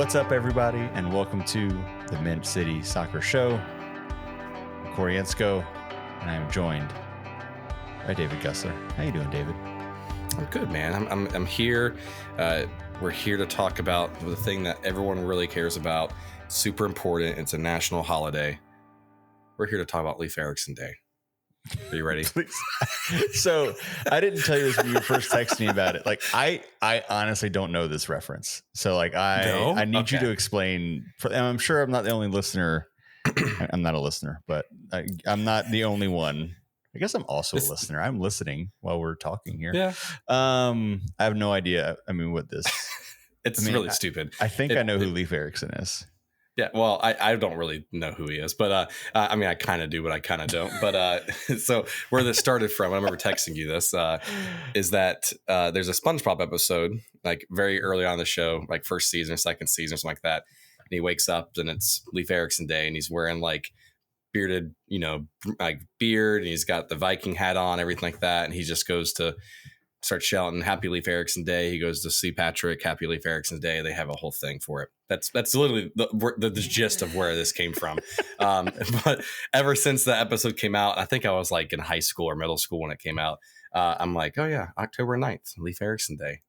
What's up, everybody, and welcome to the Mint City Soccer Show. I'm Corey Ensko, and I am joined by David Gussler. How you doing, David? I'm good, man. I'm here. We're here to talk about the thing that everyone really cares about. Super important. It's a national holiday. We're here to talk about Leif Erikson Day. Are you ready? Please. So I didn't tell you this when you first texted me about it. Like, I honestly don't know this reference. So like, I need you to explain. And I'm sure I'm not the only listener. I'm not a listener, but I'm not the only one. I guess I'm also a listener. I'm listening while we're talking here. Yeah. I have no idea. I mean, what this. It's really stupid. I think I know who Leif Erikson is. Yeah, well, I don't really know who he is, but I mean, I kind of do, but I kind of don't. But so where this started from, I remember texting you this, is that there's a SpongeBob episode, like very early on in the show, like first season or second season or something like that. And he wakes up and it's Leif Erikson Day and he's wearing like bearded, like beard, and he's got the Viking hat on, everything like that. And he just goes to start shouting Happy Leif Erikson Day. He goes to see Patrick, Happy Leif Erikson Day. They have a whole thing for it. That's literally the gist of where this came from. But ever since the episode came out, I think I was like in high school or middle school when it came out. I'm like, oh yeah, October 9th, Leif Erikson Day.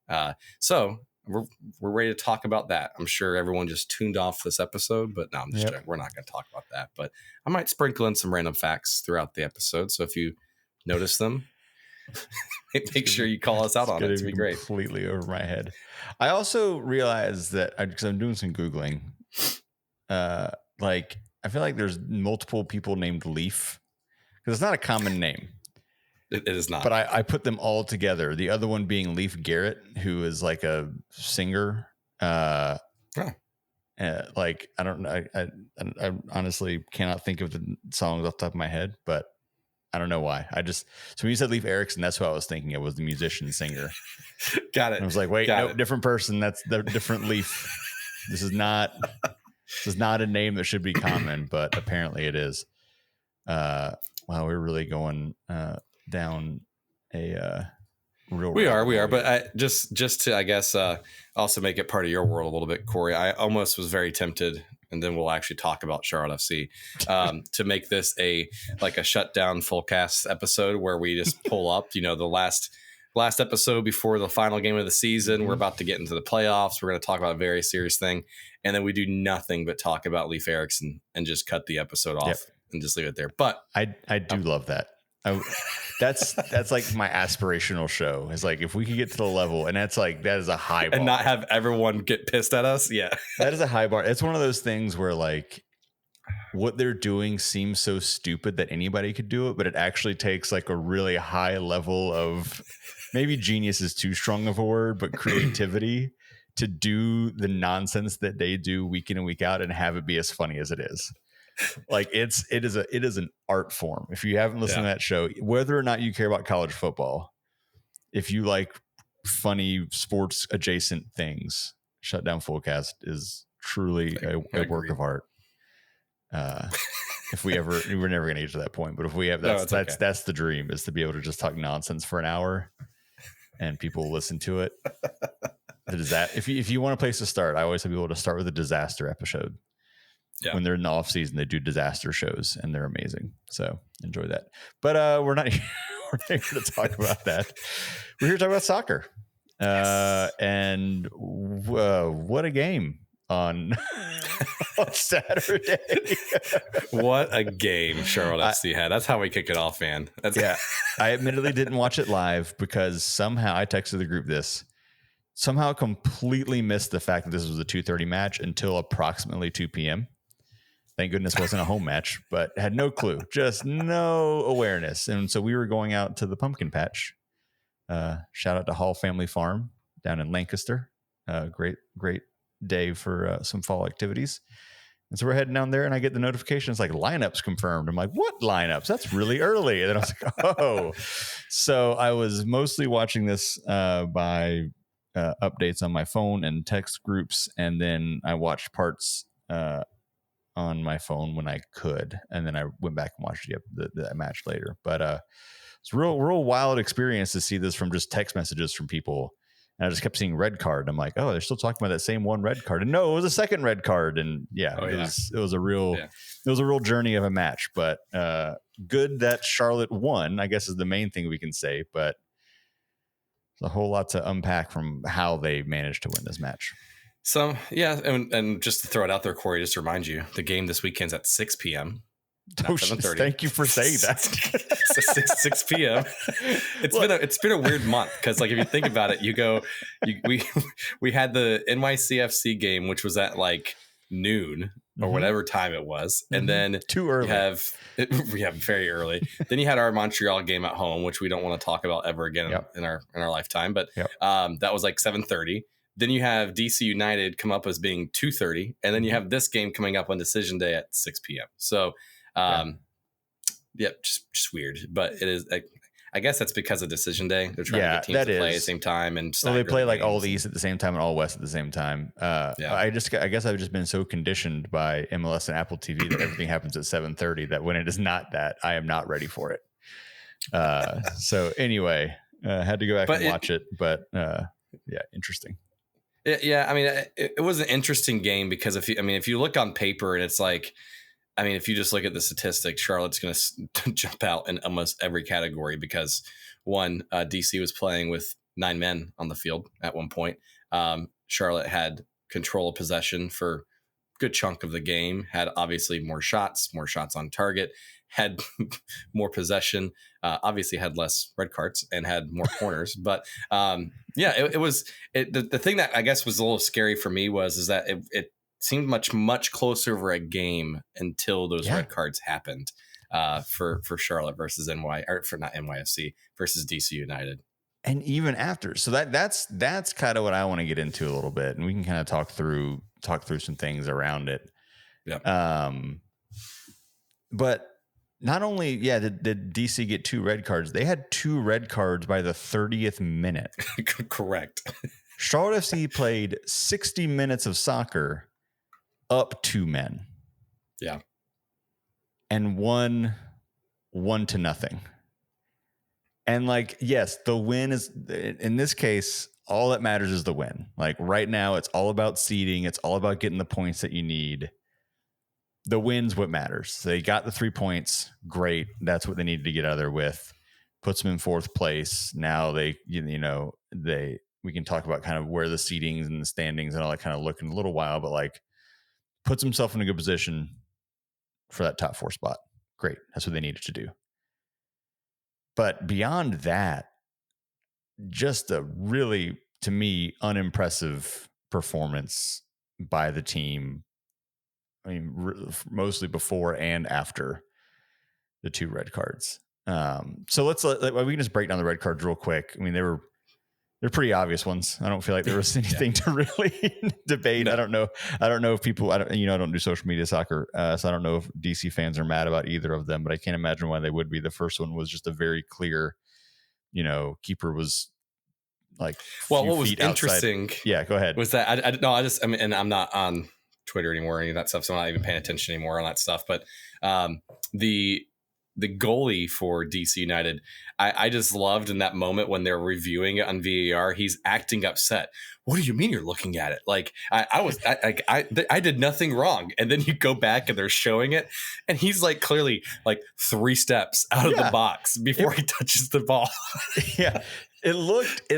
So we're ready to talk about that. I'm sure everyone just tuned off this episode, but no, I'm just joking. We're not going to talk about that. But I might sprinkle in some random facts throughout the episode. So if you notice them, make sure you call us out on it. It's be great. Completely over my head. I also realized that because I'm doing some Googling, like I feel like there's multiple people named Leif because it's not a common name. It is not. But I put them all together. The other one being Leif Garrett, who is like a singer. Like I don't know. I honestly cannot think of the songs off the top of my head, but I don't know why. So when you said Leif Erikson, that's who I was thinking. It was the musician singer. Got it. And I was like, wait, no, different person. That's the different Leif. This is not a name that should be common, but apparently it is. Wow, we're really going down a real. We are. But just to, I guess, also make it part of your world a little bit, Corey. I almost was very tempted. And then we'll actually talk about Charlotte FC to make this a shutdown full cast episode where we just pull up, the last episode before the final game of the season. Mm-hmm. We're about to get into the playoffs. We're going to talk about a very serious thing. And then we do nothing but talk about Leif Erikson and just cut the episode off and just leave it there. But I do love that. That's like my aspirational show. Is like if we could get to the level, and that is a high bar, and not have everyone get pissed at us. Yeah, that is a high bar. It's one of those things where like what they're doing seems so stupid that anybody could do it, but it actually takes like a really high level of maybe genius is too strong of a word, but creativity to do the nonsense that they do week in and week out and have it be as funny as it is. Like it is an art form. If you haven't listened to that show, whether or not you care about college football, if you like funny sports adjacent things, Shutdown Fullcast is truly a work of art. If we're never going to get to that point, but if we have, that's the dream, is to be able to just talk nonsense for an hour and people listen to it. If you want a place to start, I always have people to start with a disaster episode. Yeah. When they're in the off season, they do disaster shows and they're amazing. So enjoy that. But we're not here to talk about that. We're here to talk about soccer. And what a game on Saturday. What a game Charlotte FC had. That's how we kick it off, man. I admittedly didn't watch it live because somehow I texted the group somehow completely missed the fact that this was a 2:30 match until approximately 2 p.m. Thank goodness it wasn't a home match, but had no clue, just no awareness. And so we were going out to the pumpkin patch. Shout out to Hall Family Farm down in Lancaster. Great day for some fall activities. And so we're heading down there and I get the notifications like lineups confirmed. I'm like, what lineups? That's really early. And then I was like, oh. So I was mostly watching this by updates on my phone and text groups. And then I watched parts on my phone when I could, and then I went back and watched the match later. But it's a real wild experience to see this from just text messages from people And I just kept seeing red card. I'm like, oh, they're still talking about that same one red card. And no, it was a second red card. And it was a real journey of a match. But good that Charlotte won, I guess, is the main thing we can say. But there's a whole lot to unpack from how they managed to win this match. So, yeah. And just to throw it out there, Corey, just to remind you, the game this weekend's at 6 p.m. Oh, thank you for saying that. 6 p.m. It's been a weird month because, like, if you think about it, we had the NYCFC game, which was at like noon or whatever time it was, and then too early. We have very early. Then you had our Montreal game at home, which we don't want to talk about ever again in our lifetime. But that was like 7:30. Then you have DC United come up as being 2:30, and then you have this game coming up on decision day at 6 p.m. So. Just weird, but it is. I guess that's because of decision day. They're trying to get teams to play at the same time, and so they play like all the East at the same time and all West at the same time. I guess I've just been so conditioned by MLS and Apple TV that everything happens at 7:30 that when it is not that, I am not ready for it. So anyway, had to go back and watch it, but interesting. Yeah, I mean, it was an interesting game because if you look on paper and it's like. I mean, if you just look at the statistics, Charlotte's going to jump out in almost every category because one, DC was playing with 9 men on the field at one point. Charlotte had control of possession for a good chunk of the game, had obviously more shots on target, had more possession, obviously had less red cards and had more corners. But it was the thing that I guess was a little scary for me is that it seemed much closer for a game until those red cards happened for Charlotte versus NYFC versus DC United. And even after, so that's kind of what I want to get into a little bit, and we can kind of talk through some things around it. Yeah. But not only did DC get 2 red cards, they had 2 red cards by the 30th minute. Correct. Charlotte FC played 60 minutes of soccer. Up 2 men. Yeah. And won 1-0. And like, yes, the win is, in this case, all that matters is the win. Like right now, it's all about seeding. It's all about getting the points that you need. The win's what matters. So they got the 3 points. Great. That's what they needed to get out of there with. Puts them in 4th place. Now we can talk about kind of where the seedings and the standings and all that kind of look in a little while, but like, puts himself in a good position for that top 4 spot. Great. That's what they needed to do. But beyond that, just a really, to me, unimpressive performance by the team. I mean, mostly before and after the 2 red cards. So we can just break down the red cards real quick. I mean, they're pretty obvious ones. I don't feel like there was anything to really debate. No. I don't know if people, I don't do social media soccer. So I don't know if DC fans are mad about either of them, but I can't imagine why they would be. The first one was just a very clear, keeper was like, what was interesting. Outside. Yeah, go ahead. Was that, and I'm not on Twitter anymore or any of that stuff. So I'm not even paying attention anymore on that stuff. But the goalie for DC United, I just loved in that moment when they're reviewing it on VAR, he's acting upset. What do you mean you're looking at it? Like I did nothing wrong. And then you go back and they're showing it and he's like clearly like 3 steps out of the box before he touches the ball. Yeah. It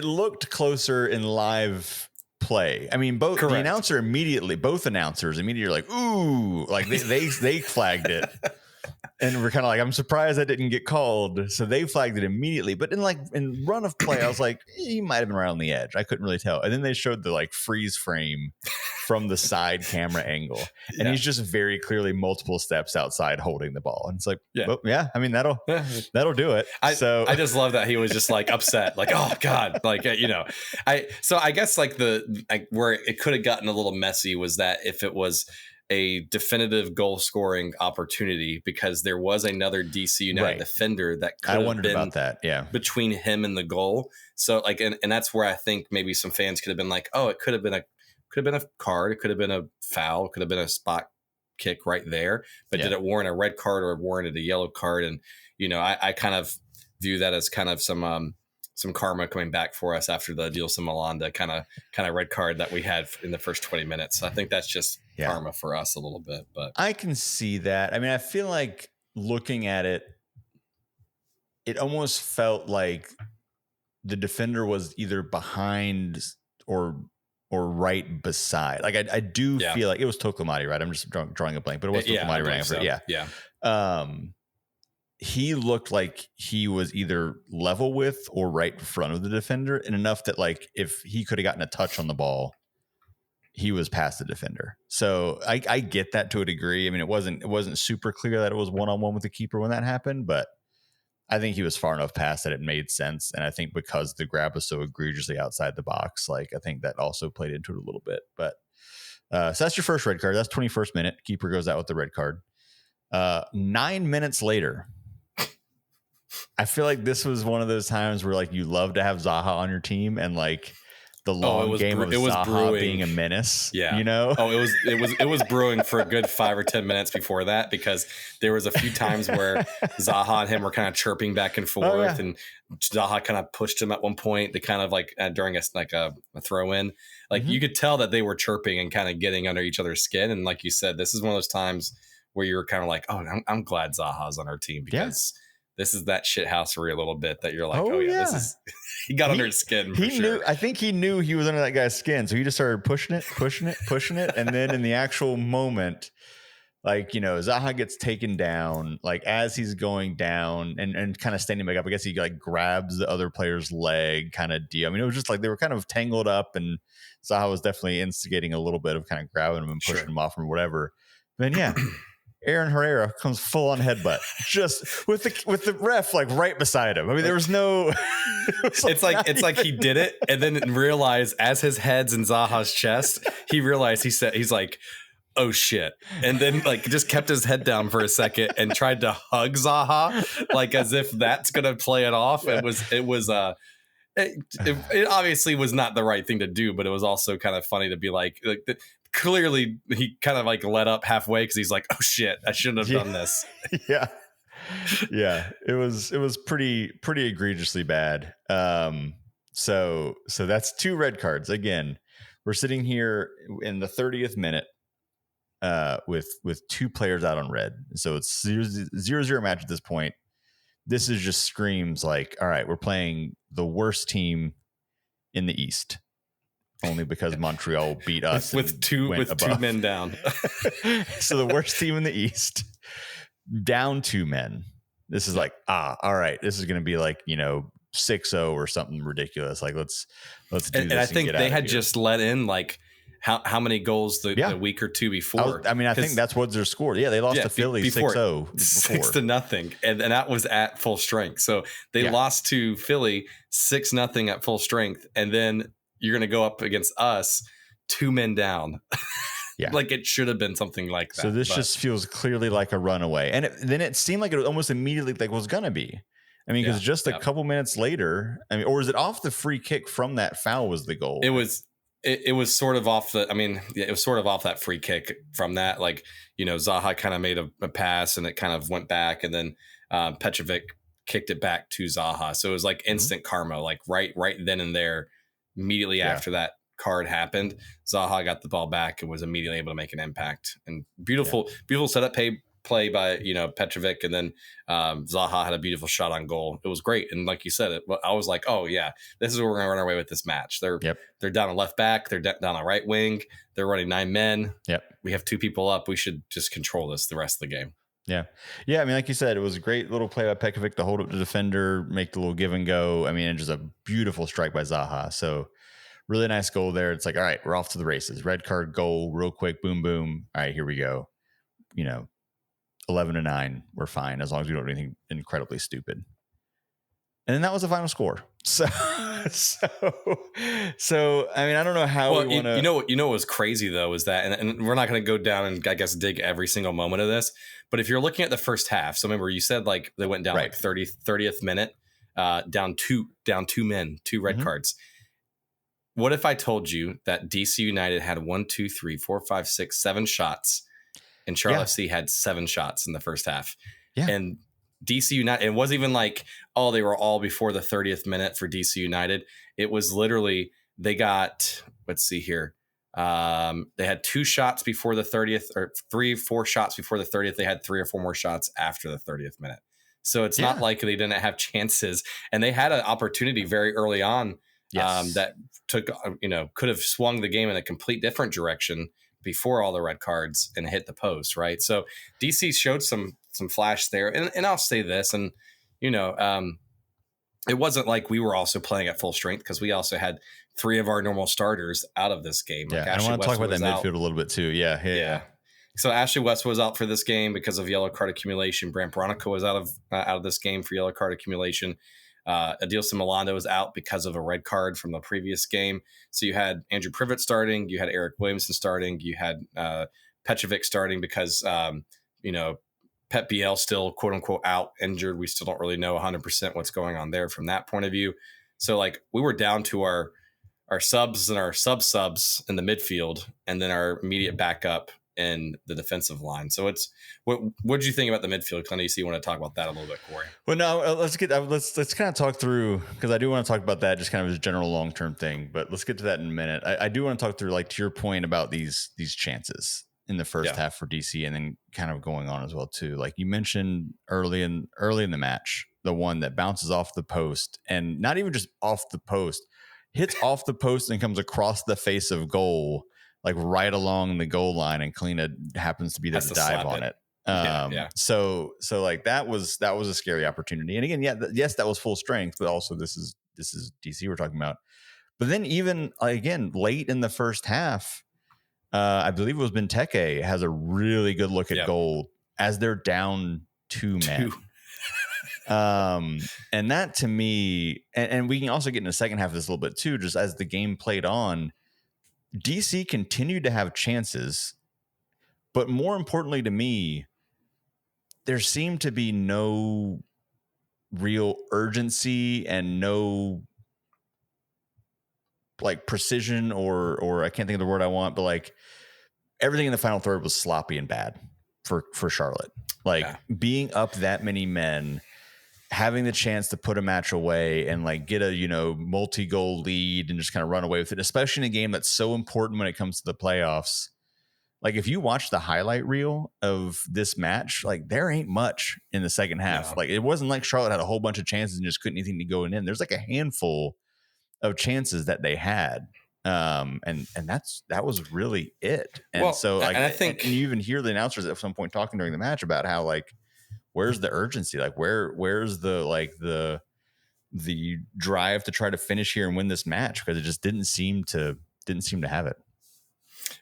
looked closer in live play. I mean, both announcers immediately are like, ooh, like they flagged it. And we're kind of like, I'm surprised that didn't get called. So they flagged it immediately. But in run of play, I was like, he might have been right on the edge. I couldn't really tell. And then they showed the like freeze frame from the side camera angle. And he's just very clearly multiple steps outside holding the ball. And it's like, I mean, that'll do it. I just love that he was just like upset, like, oh God, like, I guess like where it could have gotten a little messy was that if it was a definitive goal scoring opportunity, because there was another DC United defender that could have been about that. Yeah. Between him and the goal. So like, and that's where I think maybe some fans could have been like, oh, it could have been a card. It could have been a foul. It could have been a spot kick right there. But did it warrant a red card or warranted a yellow card? And, I kind of view that as kind of some some karma coming back for us after the Dilson Malanda kind of red card that we had in the first 20 minutes. So I think that's just karma for us a little bit. But I can see that. I mean, I feel like looking at it, it almost felt like the defender was either behind or right beside. Like I do feel like it was Tokomati, right? I'm just drawing a blank, but it was Tokomati running after. Yeah. He looked like he was either level with or right in front of the defender, and enough that like if he could have gotten a touch on the ball, he was past the defender. So I get that to a degree. I mean, it wasn't super clear that it was one-on-one with the keeper when that happened, but I think he was far enough past that it made sense. And I think because the grab was so egregiously outside the box, like I think that also played into it a little bit. But so that's your first red card. That's 21st minute. Keeper goes out with the red card. 9 minutes later, I feel like this was one of those times where like you love to have Zaha on your team and like the long game of Zaha being a menace. Yeah. You know? Oh, it was brewing for a good 5 or 10 minutes before that, because there was a few times where Zaha and him were kind of chirping back and forth, and Zaha kind of pushed him at one point. They kind of like during a throw in, like you could tell that they were chirping and kind of getting under each other's skin. And like you said, this is one of those times where you're kind of like, oh, I'm glad Zaha's on our team, because this is that shithousery a little bit that you're like, this is, he got under his skin. I think he knew he was under that guy's skin. So he just started pushing it. And then in the actual moment, like, you know, Zaha gets taken down, like as he's going down and kind of standing back up. I guess he like grabs the other player's leg kind of deal. I mean, it was just like they were kind of tangled up, and Zaha was definitely instigating a little bit of kind of grabbing him and pushing him off or whatever. Then Aaron Herrera comes full on headbutt, just with the ref like right beside him. I mean, there was no. It's like he did it and then realized as his head's in Zaha's chest, he realized he's like, oh shit, and then like just kept his head down for a second and tried to hug Zaha, like as if that's gonna play it off. Yeah. It obviously was not the right thing to do, but it was also kind of funny to be like clearly he kind of like let up halfway because he's like, oh shit, I shouldn't have done this. Yeah it was pretty egregiously bad. So that's 2 red cards. Again, we're sitting here in the 30th minute with 2 players out on red, so it's 0-0 match at this point. This is just screams like, all right, we're playing the worst team in the East, only because Montreal beat us with two men down. So the worst team in the East, down 2 men. This is like, all right, this is going to be like, you know, 6-0 or something ridiculous. Like let's do this. And I think they had just let in like how many goals the week or two before. I think that's what their score. Yeah, they lost to Philly 6-0. 6-0. And that was at full strength. So they lost to Philly 6-0 at full strength. And then you're going to go up against us 2 men down. Yeah. Like it should have been something like that. So this just feels clearly like a runaway. And then it seemed like it almost immediately like was going to be. I mean, because just a couple minutes later, I mean, or was it off the free kick from that foul was the goal? It was sort of off it was sort of off that free kick from that. Like, you know, Zaha kind of made a pass and it kind of went back, and then Petrovic kicked it back to Zaha. So it was like instant karma, like right then and there, immediately after that card happened, Zaha got the ball back and was immediately able to make an impact. And beautiful setup play by, you know, Petrovic, and then Zaha had a beautiful shot on goal. It was great. And like you said, I was like, oh yeah, this is where we're gonna run our way with this match. They're down a left back, they're down a right wing, they're running 9 men. We have 2 people up, we should just control this the rest of the game. I mean, like you said, it was a great little play by Petrovic to hold up the defender, make the little give and go. I mean, and just a beautiful strike by Zaha. So really nice goal there. It's like, all right, we're off to the races. Red card goal, real quick, boom boom. All right, here we go. You know, 11-9, we're fine as long as we don't do anything incredibly stupid. And then that was the final score. So I mean, I don't know how we want to. You know what was crazy though is that, and we're not going to go down and I guess dig every single moment of this, but if you're looking at the first half, so remember you said like they went down like 30th minute, down two men, 2 red cards. What if I told you that DC United had 1, 2, 3, 4, 5, 6, 7 shots, and Charlotte FC had 7 shots in the first half? Yeah. And DC United. It wasn't even like, oh, they were all before the 30th minute for DC United. It was literally, they got, let's see here. They had 2 shots before the 30th, or 3-4 shots before the 30th. They had 3 or 4 more shots after the 30th minute. So it's not like they didn't have chances, and they had an opportunity very early on. That took, could have swung the game in a complete different direction before all the red cards and hit the post, right? So DC showed some flash there, and I'll say this, and it wasn't like we were also playing at full strength, because we also had 3 of our normal starters out of this game. Yeah, I want to talk about that midfield a little bit too. Yeah. So Ashley West was out for this game because of yellow card accumulation. Brant Bronico was out of this game for yellow card accumulation. Adilson Milando was out because of a red card from the previous game. So you had Andrew Privet starting, you had Eric Williamson starting, you had Petrovic starting because Pep Biel still quote unquote out injured. We still don't really know 100% what's going on there from that point of view. So like we were down to our subs and our subs in the midfield, and then our immediate backup in the defensive line. So it's what did you think about the midfield? Clint, you want to talk about that a little bit, Corey? Well, no, let's kind of talk through, because I do want to talk about that just kind of as a general long-term thing, but let's get to that in a minute. I do want to talk through, like, to your point about these chances in the first half for DC, and then kind of going on as well too. Like you mentioned early in the match, the one that bounces off the post, and not even just off the post, hits off the post and comes across the face of goal, like right along the goal line, and Kalina happens to be there to dive on it. So like that was a scary opportunity. And again, yes, that was full strength, but also this is DC we're talking about. But then even again, late in the first half, I believe it was Benteke has a really good look at goal as they're down 2 men. And that to me, and we can also get in the second half of this a little bit too, just as the game played on, DC continued to have chances, but more importantly to me, there seemed to be no real urgency and no like precision or I can't think of the word I want, but like everything in the final third was sloppy and bad for Charlotte. Like being up that many men, having the chance to put a match away and like get a, multi-goal lead and just kind of run away with it, especially in a game that's so important when it comes to the playoffs. Like if you watch the highlight reel of this match, like there ain't much in the second half. No. Like it wasn't like Charlotte had a whole bunch of chances and just couldn't anything to go in. There's like a handful of chances that they had. And that was really it. And so like, and I think and you even hear the announcers at some point talking during the match about how like, where's the urgency? Like where's the drive to try to finish here and win this match? Because it just didn't seem to have it.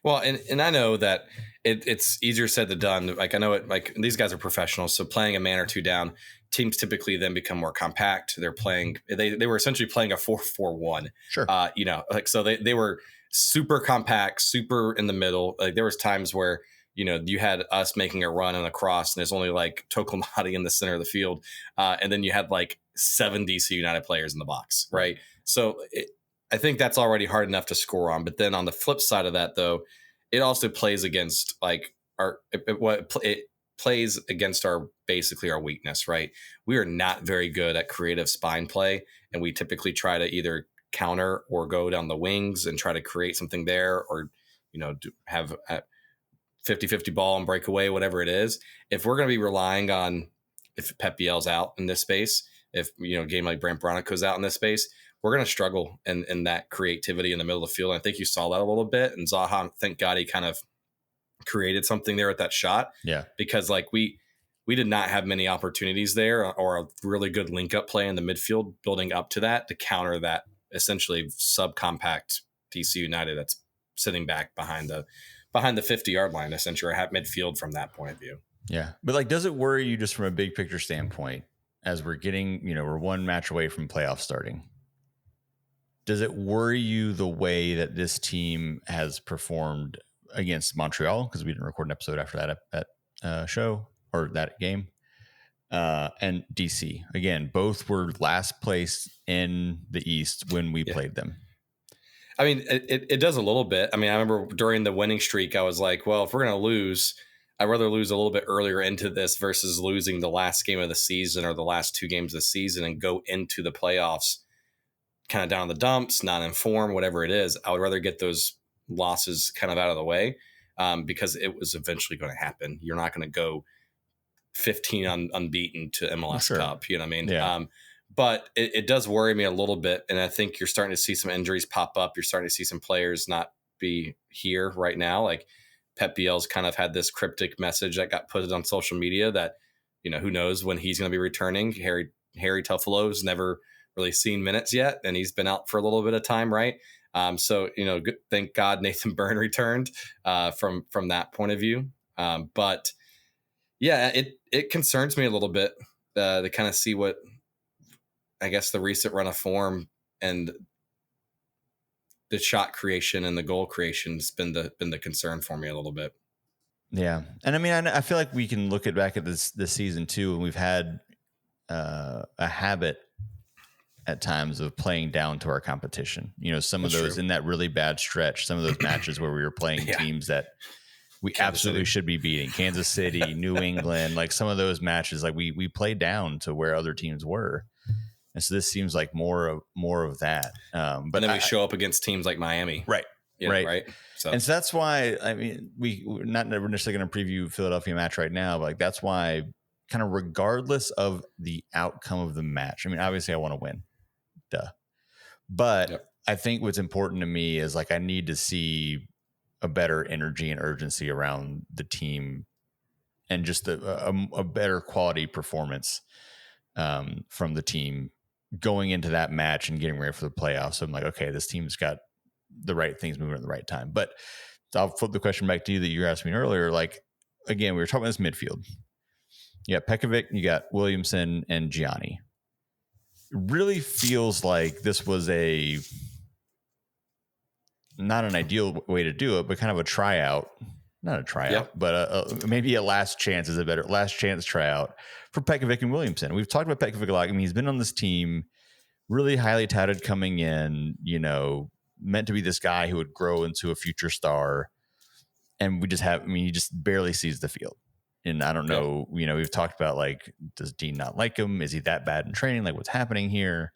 Well, and I know that it's easier said than done. Like I know it, like these guys are professionals, so playing a man or two down, teams typically then become more compact. They're playing, they were essentially playing a 4-4-1. Sure. Like so they were super compact, super in the middle. Like there was times where you had us making a run and a cross, and there's only like Tokomati in the center of the field, and then you had like 7 DC United players in the box, right? So I think that's already hard enough to score on. But then on the flip side of that, though, it also plays against like it plays against our basically our weakness, right? We are not very good at creative spine play, and we typically try to either counter or go down the wings and try to create something there, or have a 50-50 ball and break away, whatever it is. If we're going to be relying on, if Pep Biel's out in this space, if a game like Brant Bronico's out in this space, we're going to struggle in that creativity in the middle of the field. And I think you saw that a little bit. And Zaha, thank God, he kind of created something there at that shot. Yeah. Because like we did not have many opportunities there, or a really good link up play in the midfield building up to that to counter that essentially subcompact DC United that's sitting back behind the 50-yard line, essentially, or have midfield from that point of view. Yeah. But like, does it worry you just from a big picture standpoint as we're getting, we're one match away from playoff starting? Does it worry you the way that this team has performed against Montreal? Because we didn't record an episode after that show or that game. And DC, again, both were last place in the East when we played them. I mean, it does a little bit. I mean, I remember during the winning streak, I was like, well, if we're going to lose, I'd rather lose a little bit earlier into this versus losing the last game of the season or the last 2 games of the season and go into the playoffs kind of down in the dumps, not informed, whatever it is. I would rather get those losses kind of out of the way because it was eventually going to happen. You're not going to go 15 unbeaten to MLS Sure. Cup. You know what I mean? Yeah. But it does worry me a little bit. And I think you're starting to see some injuries pop up. You're starting to see some players not be here right now. Like Pep Biel's kind of had this cryptic message that got put on social media that, who knows when he's going to be returning. Harry Tuffalo's never really seen minutes yet, and he's been out for a little bit of time, right? So, thank God Nathan Byrne returned from that point of view. But yeah, it concerns me a little bit to kind of see what, I guess, the recent run of form and the shot creation and the goal creation has been the concern for me a little bit. Yeah. And I mean, I feel like we can look back at this season too, and we've had a habit at times of playing down to our competition. Some That's of those true. in that really bad stretch, some of those matches where we were playing teams that we Kansas absolutely City. should be beating. Kansas City, New England, like some of those matches, like we played down to where other teams were. And so this seems like more of that. But then we show up against teams like Miami. Right. Right. So that's why, I mean, we're not necessarily going to preview Philadelphia match right now, but like that's why, kind of regardless of the outcome of the match, I mean, obviously I want to win. Duh. But I think what's important to me is like I need to see a better energy and urgency around the team and just a better quality performance from the team going into that match and getting ready for the playoffs. So I'm like, okay, this team's got the right things moving at the right time. But I'll flip the question back to you that you were asking me earlier. Like, again, we were talking about this midfield. You got Pekovic, you got Williamson and Gianni. It really feels like this was not an ideal way to do it, but kind of a tryout. Not a tryout, but maybe a last chance is a better last chance tryout for Pekovic and Williamson. We've talked about Pekovic a lot. I mean, he's been on this team, really highly touted coming in, meant to be this guy who would grow into a future star. And he just barely sees the field. And I don't know, we've talked about like, does Dean not like him? Is he that bad in training? Like what's happening here?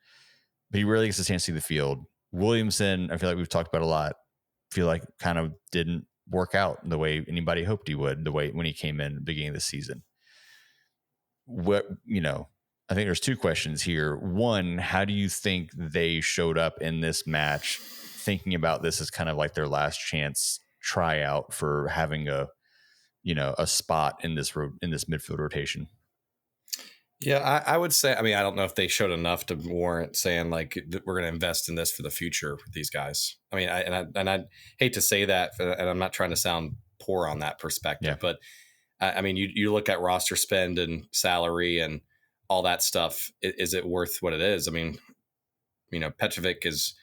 But he really gets a chance to see the field. Williamson, I feel like we've talked about a lot. Feel like kind of didn't work out the way anybody hoped he would, the way when he came in at the beginning of the season. I think there's 2 questions here. One, how do you think they showed up in this match, thinking about this as kind of like their last chance tryout for having a spot in this midfield rotation? Yeah, I would say, I mean, I don't know if they showed enough to warrant saying like we're going to invest in this for the future with these guys. I mean, I hate to say that, and I'm not trying to sound poor on that perspective, but I mean, you look at roster spend and salary and all that stuff. Is it worth what it is? I mean, Petrovic is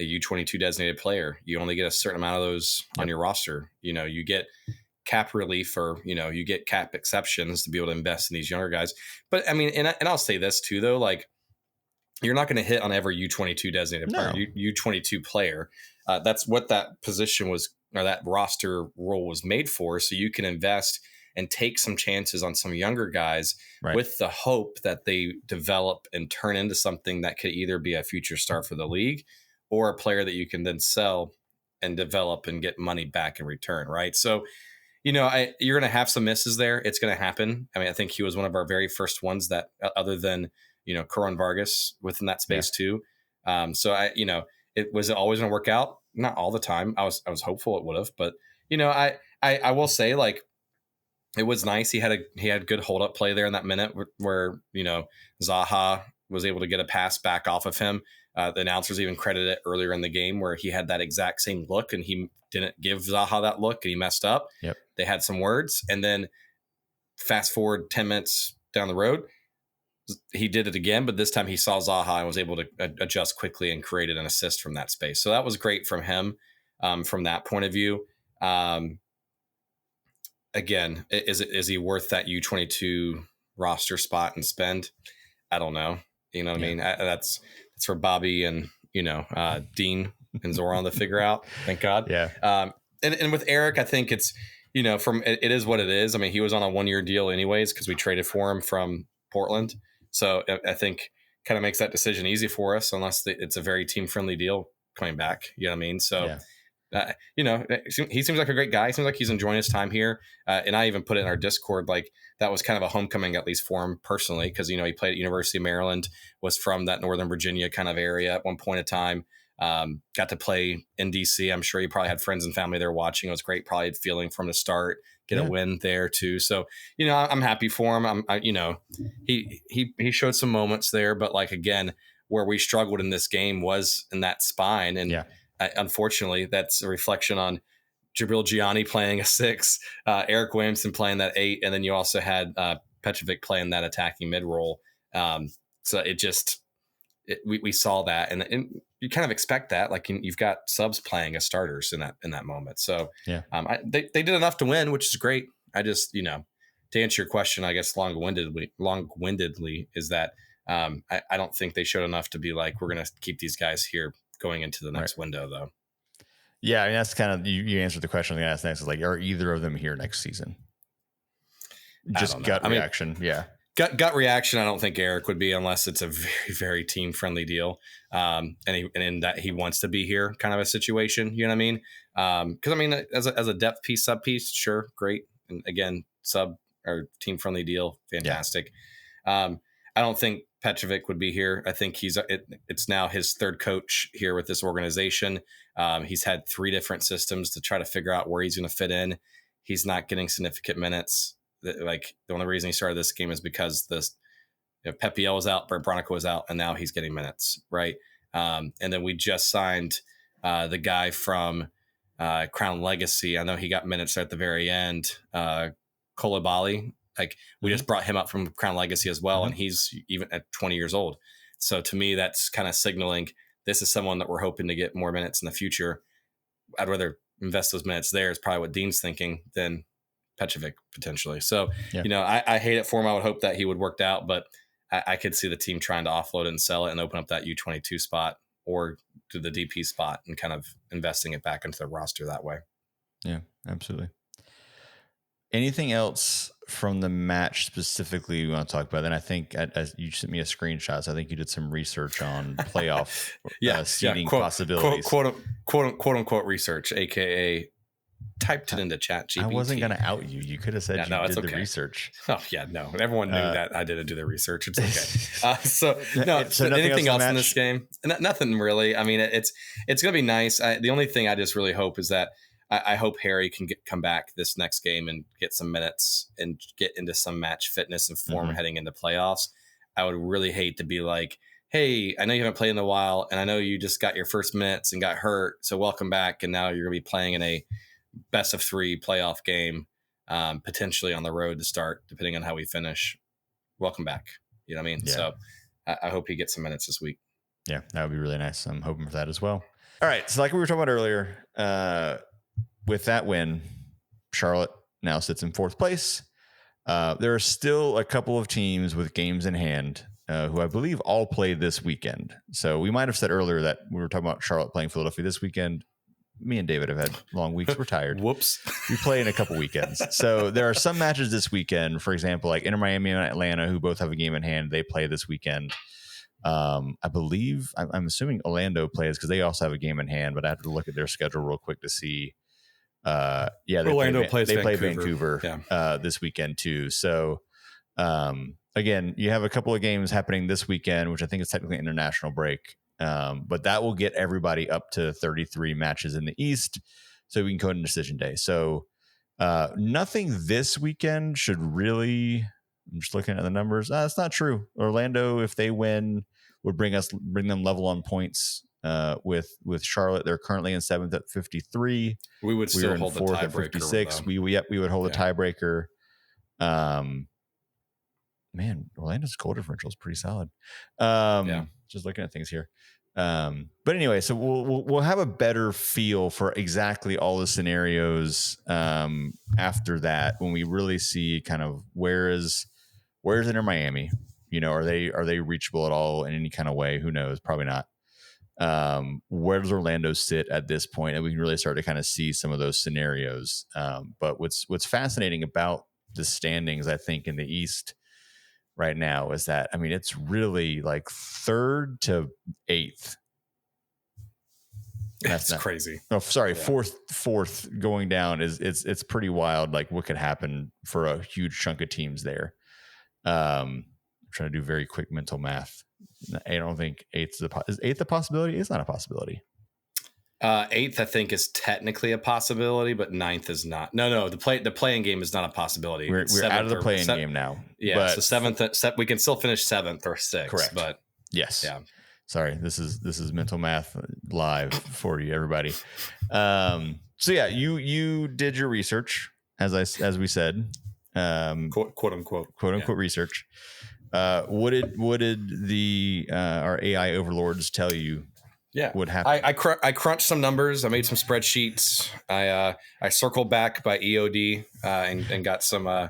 a U22 designated player. You only get a certain amount of those on your roster. You get cap relief or, you get cap exceptions to be able to invest in these younger guys. But I mean, and I'll say this too, though, like you're not going to hit on every U22 designated player, U22 player. That's what that position was, or that roster role was made for. So you can invest and take some chances on some younger guys with the hope that they develop and turn into something that could either be a future star for the league or a player that you can then sell and develop and get money back in return. Right. So, you're going to have some misses there. It's going to happen. I mean, I think he was one of our very first ones that, other than, Coron Vargas within that space too. So it was always going to work out. Not all the time. I was hopeful it would have, but I will say, like, it was nice. He had good hold up play there in that minute where Zaha was able to get a pass back off of him. The announcers even credited it earlier in the game where he had that exact same look and he didn't give Zaha that look and he messed up. Yep. They had some words, and then fast forward 10 minutes down the road, he did it again, but this time he saw Zaha and was able to adjust quickly and created an assist from that space. So that was great from him from that point of view. Again, is he worth that U22 roster spot and spend? I don't know. You know what I mean? That's for Bobby and, Dean and Zoran to figure out. Thank God. Yeah. And with Eric, I think it's, from it is what it is. I mean, he was on a 1-year deal anyways because we traded for him from Portland. So I think kind of makes that decision easy for us, unless it's a very team friendly deal coming back. You know what I mean? So. Yeah. He seems like a great guy. He seems like he's enjoying his time here. And I even put it in our Discord, like that was kind of a homecoming, at least for him personally, because, he played at University of Maryland, was from that Northern Virginia kind of area at one point in time. Got to play in DC. I'm sure he probably had friends and family there watching. It was great, probably feeling from the start, get a win there too. So, I'm happy for him. He showed some moments there, but like, again, where we struggled in this game was in that spine. And unfortunately, that's a reflection on Jabril Gianni playing a 6, Eric Williamson playing that 8, and then you also had Petrovic playing that attacking mid role. So it just we saw that, and you kind of expect that. Like you've got subs playing as starters in that moment. So they did enough to win, which is great. I just to answer your question, I guess long-windedly is that I don't think they showed enough to be like, we're going to keep these guys here going into the next window, though. Yeah, I mean, that's kind of you answered the question I'm going to ask next. Is like, are either of them here next season? Just gut reaction, yeah. Gut reaction. I don't think Eric would be, unless it's a very, very team friendly deal, and in that he wants to be here, kind of a situation. You know what I mean? Because I mean, as a depth piece, sub piece, sure, great. And again, sub or team friendly deal, fantastic. Yeah. I don't think Petrovic would be here. I think it's now his third coach here with this organization. He's had 3 different systems to try to figure out where he's going to fit in. He's not getting significant minutes. Like the only reason he started this game is because Pepiel was out, Brent Bronico was out, and now he's getting minutes, right? And then we just signed the guy from Crown Legacy. I know he got minutes at the very end. Kolobali. Like we just brought him up from Crown Legacy as well, and he's even at 20 years old. So to me, that's kind of signaling this is someone that we're hoping to get more minutes in the future. I'd rather invest those minutes there, is probably what Dean's thinking, than Petrovic potentially. So, I hate it for him. I would hope that he would work out, but I could see the team trying to offload it and sell it and open up that U22 spot or do the DP spot and kind of investing it back into the roster that way. Yeah, absolutely. Anything else from the match specifically you want to talk about? Then I think you sent me a screenshot. So I think you did some research on playoff seeding possibilities. Quote unquote research, aka typed it into chat GPT. I wasn't going to out you. You could have said you did the research. Oh yeah, no. Everyone knew that I didn't do the research. It's okay. So anything else in this game? Nothing really. I mean, it's going to be nice. The only thing I just really hope is that I hope Harry can come back this next game and get some minutes and get into some match fitness and form heading into playoffs. I would really hate to be like, hey, I know you haven't played in a while, and I know you just got your first minutes and got hurt, so welcome back, and now you're going to be playing in a best of 3 playoff game, potentially on the road to start, depending on how we finish. Welcome back. You know what I mean? Yeah. So I hope he gets some minutes this week. Yeah, that would be really nice. I'm hoping for that as well. All right, so like we were talking about earlier, with that win, Charlotte now sits in 4th place. There are still a couple of teams with games in hand who I believe all played this weekend. So we might have said earlier that we were talking about Charlotte playing Philadelphia this weekend. Me and David have had long weeks. We're tired. Whoops. We play in a couple weekends. So there are some matches this weekend. For example, like Inter Miami and Atlanta, who both have a game in hand. They play this weekend. I believe, I'm assuming Orlando plays because they also have a game in hand, but I have to look at their schedule real quick to see. Orlando they play Vancouver this weekend too. So again, you have a couple of games happening this weekend, which I think is technically an international break. But that will get everybody up to 33 matches in the East, so we can go into decision day. So nothing this weekend should really. I'm just looking at the numbers. That's not true. Orlando, if they win, would bring them level on points with Charlotte. They're currently in 7th at 53. We would still hold the tiebreaker. 56. We would hold a tiebreaker. Man, Orlando's goal differential is pretty solid. Just looking at things here. But anyway, so we'll have a better feel for exactly all the scenarios after that, when we really see kind of where's Inter Miami. Are they reachable at all in any kind of way? Who knows? Probably not. Where does Orlando sit at this point? And we can really start to kind of see some of those scenarios. But what's fascinating about the standings, I think, in the East right now is that, I mean, it's really like 3rd to 8th. That's crazy. Oh, sorry, fourth going down it's pretty wild. Like what could happen for a huge chunk of teams there. I'm trying to do very quick mental math. I don't think is 8th a possibility? It's not a possibility. 8th, I think, is technically a possibility, but 9th is not. No, the playing game is not a possibility. We're out of the playing game now. Yeah, but so 7th, we can still finish 7th or 6th. Correct. But yes, yeah. Sorry, this is mental math live for you, everybody. So yeah, you did your research as we said, quote unquote research. What did the our AI overlords tell you? Yeah, would happen? I crunched some numbers. I made some spreadsheets. I circled back by EOD and got some. I'm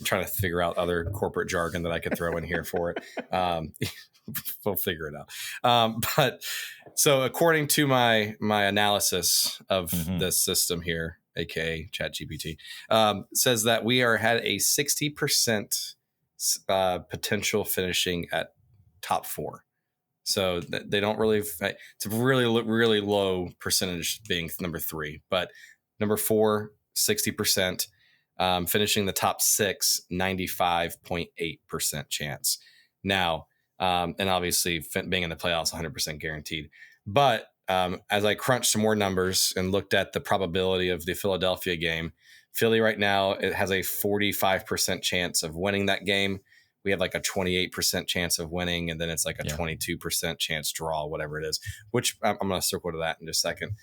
trying to figure out other corporate jargon that I could throw in here for it. We'll figure it out. But so according to my analysis of this system here, aka ChatGPT, says that we had a 60% potential finishing at top 4. So they don't really. It's a really low percentage being number 3, but number 4, 60%. Finishing the top 6, 95.8% chance. Now. And obviously being in the playoffs 100% guaranteed. But as I crunched some more numbers and looked at the probability of the Philadelphia game, Philly right now, it has a 45% chance of winning that game. We have like a 28% chance of winning, and then it's like a 22% chance draw, whatever it is, which I'm going to circle to that in just a second.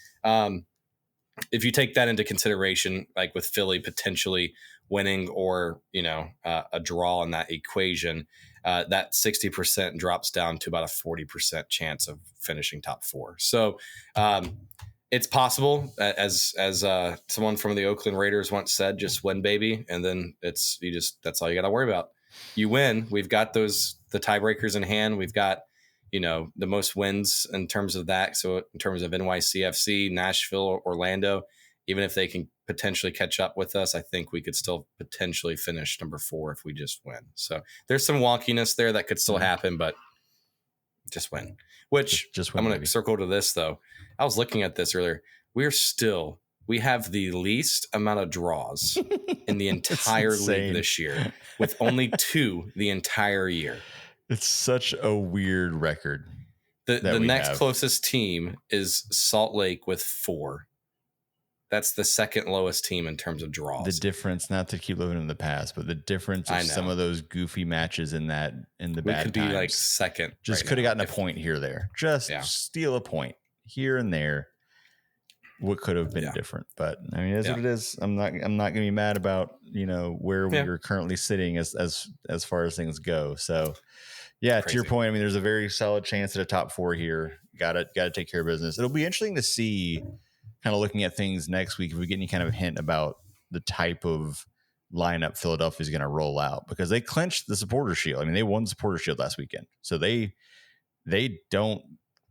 If you take that into consideration, like with Philly potentially winning or, a draw in that equation, that 60% drops down to about a 40% chance of finishing top 4. So it's possible, as someone from the Oakland Raiders once said, just win, baby. And then that's all you got to worry about. You win. We've got the tiebreakers in hand. We've got, the most wins in terms of that. So in terms of NYCFC, Nashville, Orlando, even if they can potentially catch up with us, I think we could still potentially finish number 4 if we just win. So there's some wonkiness there that could still happen, but just win. Which just win, I'm going to circle to this though. I was looking at this earlier. We have the least amount of draws in the entire league this year, with only 2 the entire year. It's such a weird record. The next closest team is Salt Lake with 4. That's the second lowest team in terms of draws. The difference, not to keep living in the past, but the difference of some of those goofy matches in the bad could times. Be like second. Just could have gotten a point here or there. Just steal a point here and there. What could have been different, but I mean, it is what it is. I'm not going to be mad about where we're currently sitting as far as things go. So, to your point, I mean, there's a very solid chance at a top 4 here. Got to take care of business. It'll be interesting to see, kind of looking at things next week, if we get any kind of hint about the type of lineup Philadelphia is going to roll out, because they clinched the Supporters Shield. I mean, they won the Supporters Shield last weekend, so they don't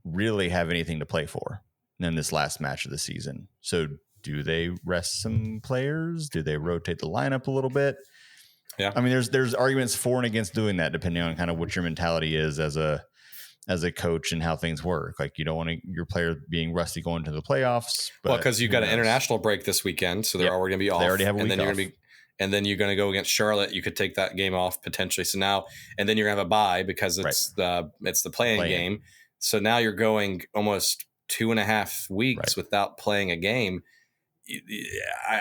really have anything to play for in this last match of the season. So do they rest some players? Do they rotate the lineup a little bit? Yeah. I mean, there's arguments for and against doing that, depending on kind of what your mentality is as a coach and how things work. Like, you don't want your player being rusty going to the playoffs. Well, because you've got an international break this weekend, so they're already going to be off. They already have a week off. And then you're going to go against Charlotte. You could take that game off potentially. So now, and then you're going to have a bye because it's the playing game. So now you're going almost 2.5 weeks without playing a game.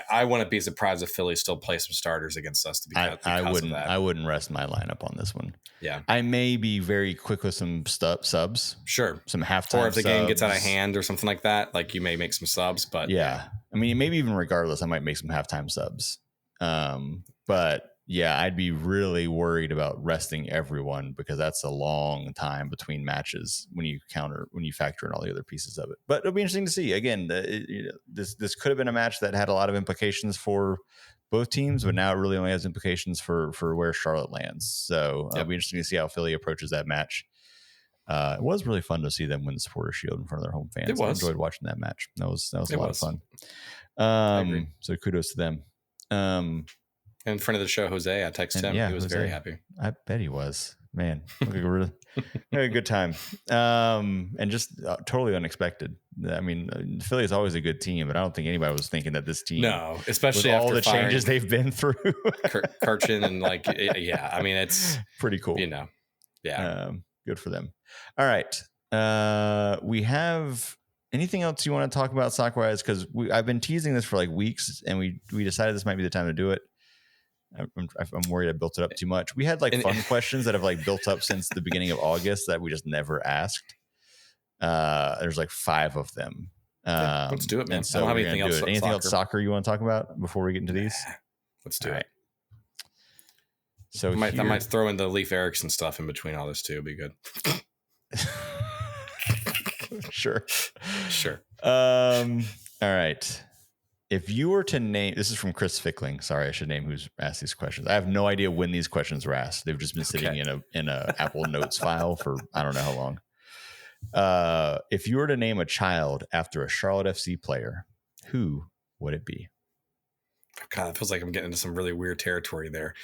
I wouldn't be surprised if Philly still play some starters against us. I wouldn't rest my lineup on this one. Yeah, I may be very quick with some subs. Sure, some halftime. Or if the game gets out of hand or something like that, like you may make some subs. But I mean, maybe even regardless, I might make some halftime subs. But I'd be really worried about resting everyone, because that's a long time between matches when you factor in all the other pieces of it. But it'll be interesting to see. Again, this could have been a match that had a lot of implications for both teams, but now it really only has implications for where Charlotte lands. So it'll be interesting to see how Philly approaches that match. it was really fun to see them win the Supporter Shield in front of their home fans. It was. I enjoyed watching that match. That was a lot of fun. I agree. So kudos to them. In front of the show, Jose, I texted him. He was very happy. I bet he was. Man, really had a good time. And just totally unexpected. I mean, Philly is always a good team, but I don't think anybody was thinking that this team, no, especially with after all the changes they've been through, Kirchin and like, yeah, I mean, it's pretty cool. You know, yeah, good for them. All right, we have anything else you want to talk about soccer-wise? Because I've been teasing this for like weeks, and we decided this might be the time to do it. I'm worried I built it up too much. We had like fun questions that have like built up since the beginning of August that we just never asked. There's like 5 of them. Let's do it, man. So I don't have anything else. Anything else soccer you want to talk about before we get into these? Let's do it. Right. So I might throw in the Leif Erikson stuff in between all this too. It'll be good. Sure. All right. If you were to name, this is from Chris Fickling. Sorry, I should name who's asked these questions. I have no idea when these questions were asked. They've just been sitting in a Apple Notes file for I don't know how long. If you were to name a child after a Charlotte FC player, who would it be? God, it feels like I'm getting into some really weird territory there.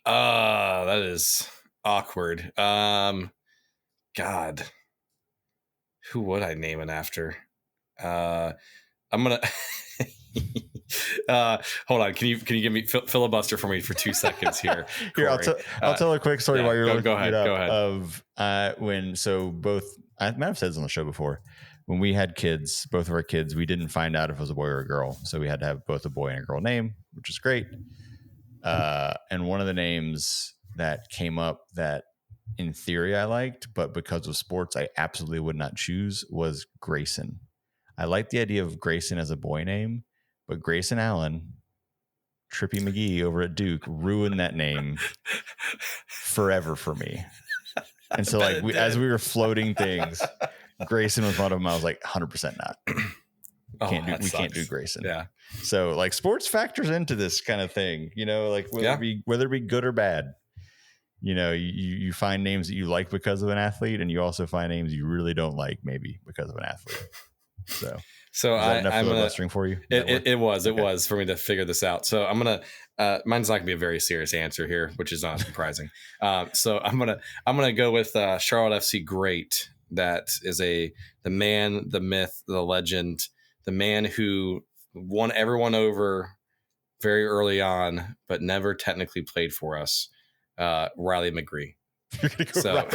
That is awkward. God, who would I name it after? I'm gonna. Hold on. Can you give me filibuster for me for 2 seconds here? Here, I'll tell a quick story while you're looking it up. Go ahead. Of when both I might have said this on the show before. When we had kids, both of our kids, we didn't find out if it was a boy or a girl, so we had to have both a boy and a girl name, which is great. And one of the names that came up that in theory I liked, but because of sports I absolutely would not choose was Grayson. I like the idea of Grayson as a boy name, but Grayson Allen, Trippy McGee over at Duke, ruined that name forever for me. And so like as we were floating things, Grayson was one of them. I was like 100% not. We can't do Grayson. Yeah. So like sports factors into this kind of thing, like whether it be good or bad. You find names that you like because of an athlete, and you also find names you really don't like maybe because of an athlete. So I'm filibustering for you. It was for me to figure this out. So I'm gonna. Mine's not gonna be a very serious answer here, which is not surprising. So I'm gonna go with Charlotte FC great. That is the man, the myth, the legend, the man who won everyone over very early on, but never technically played for us. Riley McGree. So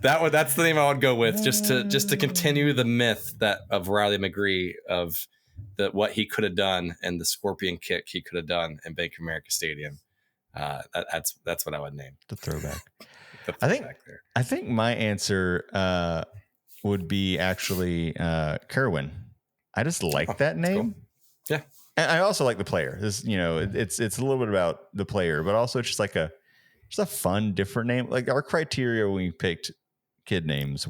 that's the name I would go with, just to continue the myth of Riley McGree, of what he could have done and the scorpion kick he could have done in Bank of America Stadium. That's what I would name the throwback. I think my answer would be actually Kerwin. I just like that name. Cool. Yeah. And I also like the player. This, it's a little bit about the player, but also it's just like a fun, different name. Like our criteria when we picked kid names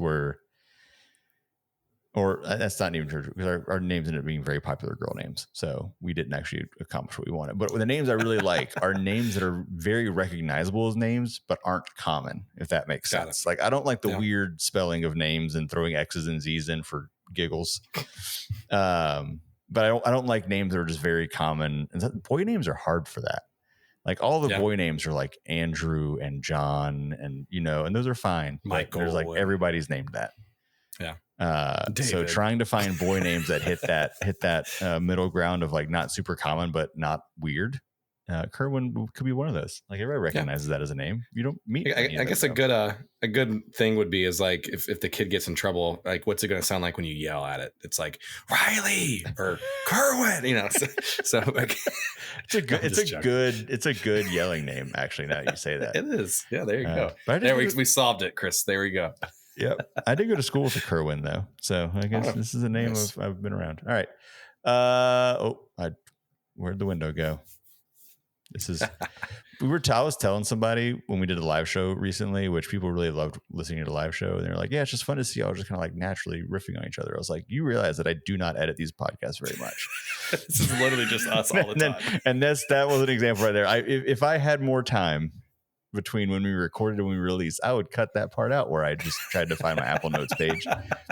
that's not even true because our names ended up being very popular girl names. So we didn't actually accomplish what we wanted. But the names I really like are names that are very recognizable as names, but aren't common, if that makes sense. Like I don't like the weird spelling of names and throwing X's and Z's in for giggles. But I don't like names that are just very common. And boy names are hard for that. Like all the boy names are like Andrew and John and, and those are fine. Michael. There's like everybody's named that. Yeah. So trying to find boy names that hit that middle ground of like not super common, but not weird. Kerwin could be one of those. Like everybody recognizes that as a name. You don't meet. I guess a good thing would be is like if the kid gets in trouble, like what's it going to sound like when you yell at it? It's like Riley or Kerwin, So like it's a good yelling name. Actually, now you say that, it is. Yeah, there you go. We solved it, Chris. There we go. Yep. I did go to school with a Kerwin though, so I guess this is a name I've been around. All right. Where'd the window go? This is I was telling somebody when we did a live show recently, which people really loved listening to the live show. And they're like, yeah, it's just fun to see y'all just kind of like naturally riffing on each other. I was like, you realize that I do not edit these podcasts very much. This is literally just us all the time. And that was an example right there. If I had more time, between when we recorded and we released, I would cut that part out where I just tried to find my Apple Notes page.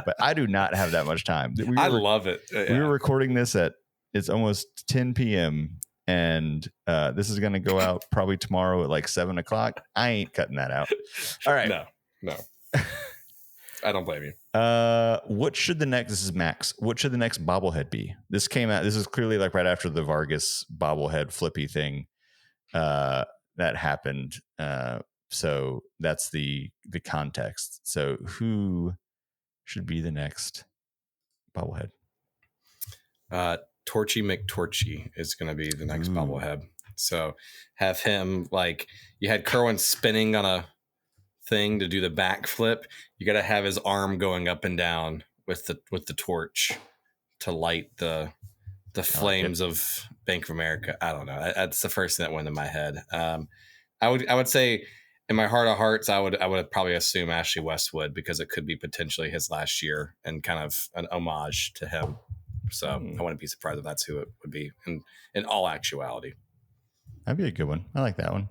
But I do not have that much time. I love it. We were recording this it's almost 10 p.m. and this is going to go out probably tomorrow at like 7 o'clock. I ain't cutting that out. All right. No. I don't blame you. This is Max. What should the next bobblehead be? This is clearly like right after the Vargas bobblehead flippy thing that happened. So that's the context. So who should be the next bobblehead? Torchy McTorchy is going to be the next bobblehead. So have him, like, you had Kerwin spinning on a thing to do the backflip. You got to have his arm going up and down with the torch to light the flames of Bank of America. I don't know. That's the first thing that went in my head. I would say in my heart of hearts, I would probably assume Ashley Westwood, because it could be potentially his last year and kind of an homage to him. So I wouldn't be surprised if that's who it would be in all actuality. That'd be a good one. I like that one.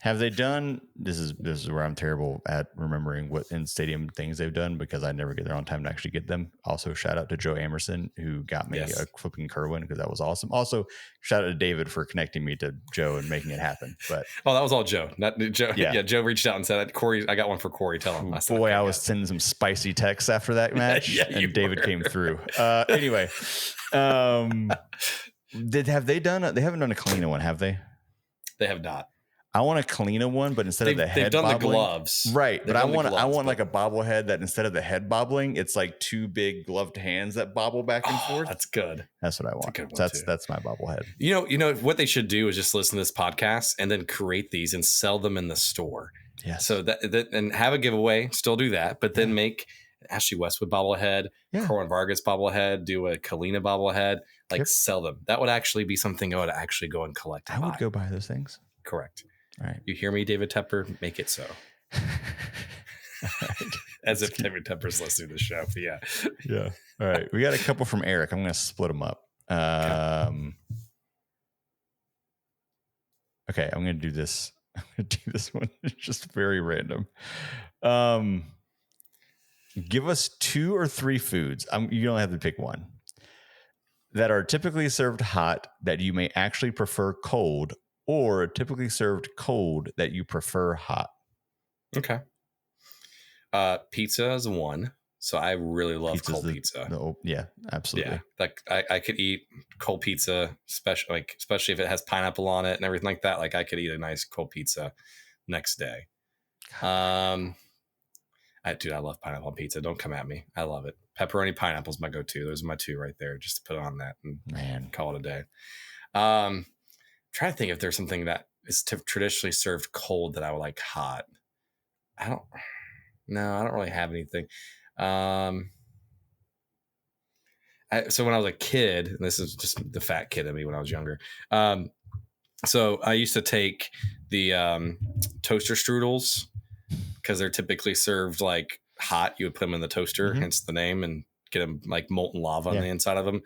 Have they done, this is where I'm terrible at remembering what in stadium things they've done, because I never get there on time to actually get them. Also, shout out to Joe Amerson, who got me a flipping Kerwin, because that was awesome. Also, shout out to David for connecting me to Joe and making it happen. But that was all Joe, not Joe. Yeah, Joe reached out and said, "Corey, I got one for Corey. Tell him." Boy, I was sending some spicy texts after that match, and David came through. Anyway, they haven't done a Kalina one, have they? They have not. I want a Kalina one, but instead of the head they've done bobbling, the gloves, right? But I want like a bobblehead that instead of the head bobbling, it's like two big gloved hands that bobble back and forth. That's good. That's what I want. That's my bobblehead. You know what they should do is just listen to this podcast and then create these and sell them in the store. Yeah. So that and have a giveaway. Still do that, but then make Ashley Westwood bobblehead, Kerwin Vargas bobblehead, do a Kalina bobblehead, sell them. That would actually be something I would actually go and collect. I would go buy those things. Correct. All right. You hear me, David Tepper? Make it so. As if David Tepper's listening to the show. But yeah. Yeah. All right. We got a couple from Eric. I'm going to split them up. Okay. I'm going to do this. I'm going to do this one. It's just very random. Give us 2 or 3 foods. You only have to pick one that are typically served hot that you may actually prefer cold, or typically served cold that you prefer hot. Okay. Pizza is one. So I really love cold pizza. Yeah, absolutely. Yeah. Like I could eat cold pizza, especially if it has pineapple on it and everything like that. Like I could eat a nice cold pizza next day. I love pineapple on pizza. Don't come at me. I love it. Pepperoni, pineapple is my go-to. Those are my 2 right there. Just to put on that and call it a day. Trying to think if there's something that is traditionally served cold that I would like hot. I don't really have anything. So when I was a kid, and this is just the fat kid in me when I was younger. So I used to take the toaster strudels, because they're typically served like hot. You would put them in the toaster, hence the name, and get them like molten lava on the inside of them.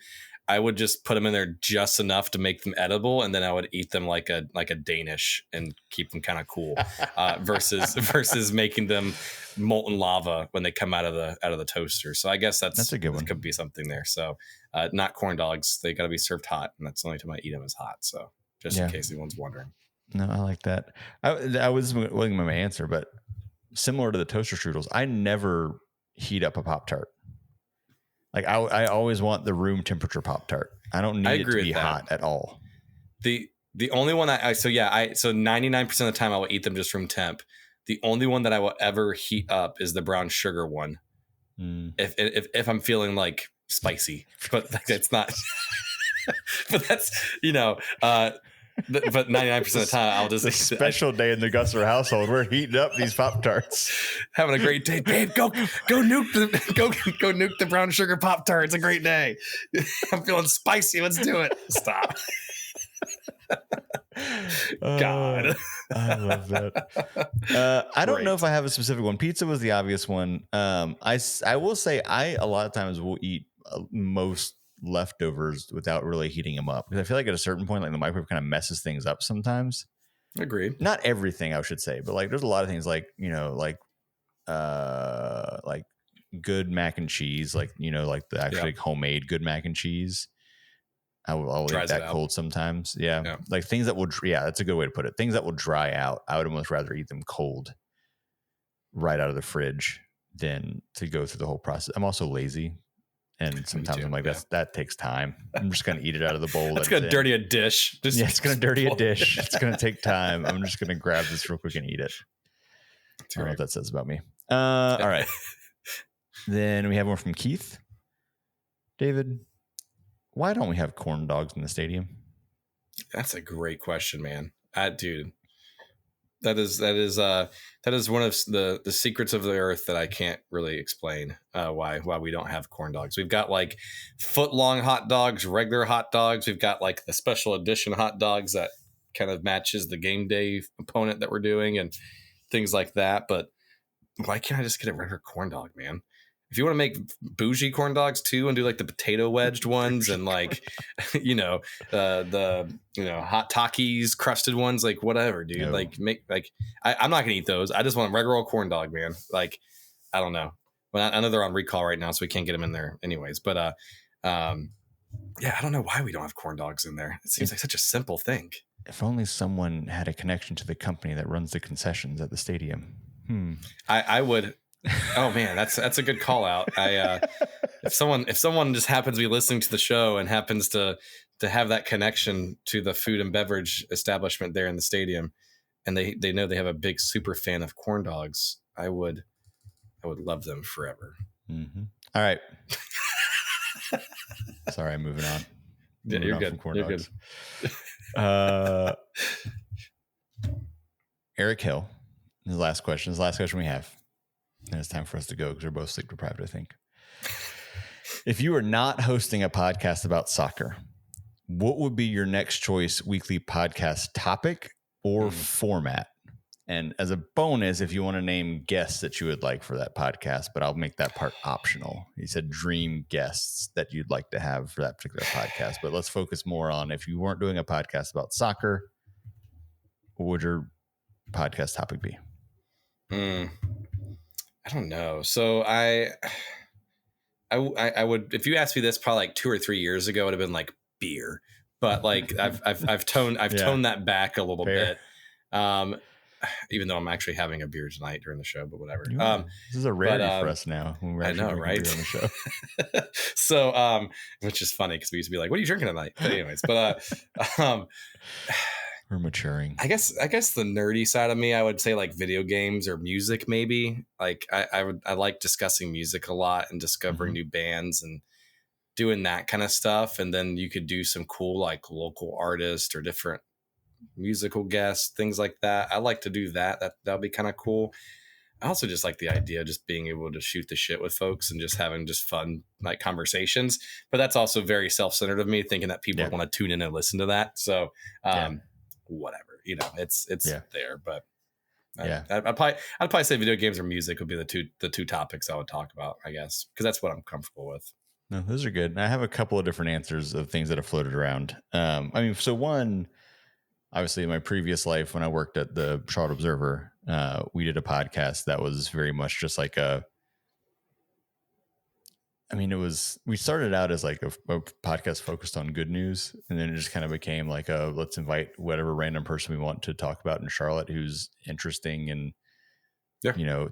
I would just put them in there just enough to make them edible, and then I would eat them like a Danish and keep them kind of cool. Versus making them molten lava when they come out of the toaster. So I guess that's a good one. Could be something there. So not corn dogs. They got to be served hot, and that's the only time I eat them is hot. So just in case anyone's wondering. No, I like that. I was looking at my answer, but similar to the toaster strudels, I never heat up a Pop-Tart. Like I always want the room temperature Pop-Tart. I don't need it to be hot at all. The only one so 99% of the time I will eat them just room temp. The only one that I will ever heat up is the brown sugar one. If I'm feeling like spicy, but it's not. But that's but 99% of the time I'll just it's a special day in the Gusser household. We're heating up these Pop-Tarts. Having a great day, babe. Go nuke the brown sugar Pop-Tart. It's a great day. I'm feeling spicy. Let's do it. Stop. God. I love that. I don't know if I have a specific one. Pizza was the obvious one. I will say a lot of times will eat most leftovers without really heating them up, because I feel like at a certain point, like the microwave kind of messes things up sometimes. Agreed. Not everything, I should say, but like there's a lot of things like, like good mac and cheese, like, like the actually homemade good mac and cheese. I'll eat that cold sometimes. Yeah. Yeah. Like things that will, that's a good way to put it. Things that will dry out. I would almost rather eat them cold right out of the fridge than to go through the whole process. I'm also lazy. And sometimes I'm like, that takes time. I'm just going to eat it out of the bowl. That's going to dirty a dish. It's going to dirty a dish. It's going to take time. I'm just going to grab this real quick and eat it. I don't know what that says about me. All right. Then we have one from Keith. David, why don't we have corn dogs in the stadium? That's a great question, man. Dude, that is one of the secrets of the earth that I can't really explain why we don't have corn dogs. We've got like foot long hot dogs, regular hot dogs. We've got like the special edition hot dogs that kind of matches the game day opponent that we're doing and things like that. But why can't I just get a regular corn dog, man? If you want to make bougie corn dogs too and do like the potato wedged ones and like, the hot Takis crusted ones, like whatever, dude, no. Like make like, I'm not going to eat those. I just want a regular old corn dog, man. Like, I don't know. Well, I know they're on recall right now, so we can't get them in there anyways, but, I don't know why we don't have corn dogs in there. It seems like such a simple thing. If only someone had a connection to the company that runs the concessions at the stadium. I would. Oh man, that's a good call out. If someone just happens to be listening to the show and happens to have that connection to the food and beverage establishment there in the stadium, and they know they have a big super fan of corn dogs, I would love them forever. Mm-hmm. All right. Sorry, I'm moving on. Yeah, you're good. Corn dogs. Eric Hill. His last question we have. And it's time for us to go because we're both sleep deprived, I think. If you are not hosting a podcast about soccer, what would be your next choice weekly podcast topic or format? And as a bonus, if you want to name guests that you would like for that podcast, but I'll make that part optional. He said dream guests that you'd like to have for that particular podcast. But let's focus more on if you weren't doing a podcast about soccer, what would your podcast topic be? I don't know. So I would, if you asked me this probably like 2 or 3 years ago, it would have been like beer, but like I've toned that back a little bit. Even though I'm actually having a beer tonight during the show, but whatever. This is a rarity for us now when we're actually drinking beer on the show. So, which is funny because we used to be like, "What are you drinking tonight?" But anyways, we're maturing. I guess the nerdy side of me, I would say like video games or music, maybe. Like I like discussing music a lot and discovering new bands and doing that kind of stuff. And then you could do some cool like local artists or different musical guests, things like that. I like to do that. That'll be kind of cool. I also just like the idea of just being able to shoot the shit with folks and just having just fun like conversations. But that's also very self-centered of me, thinking that people want to tune in and listen to that. So whatever, it's there. But I'd probably say video games or music would be the two topics I would talk about, I guess, because that's what I'm comfortable with. No, those are good. I have a couple of different answers of things that have floated around. So one, obviously in my previous life when I worked at the Charlotte Observer, we did a podcast that was very much just like we started out as like a podcast focused on good news. And then it just kind of became like let's invite whatever random person we want to talk about in Charlotte who's interesting and,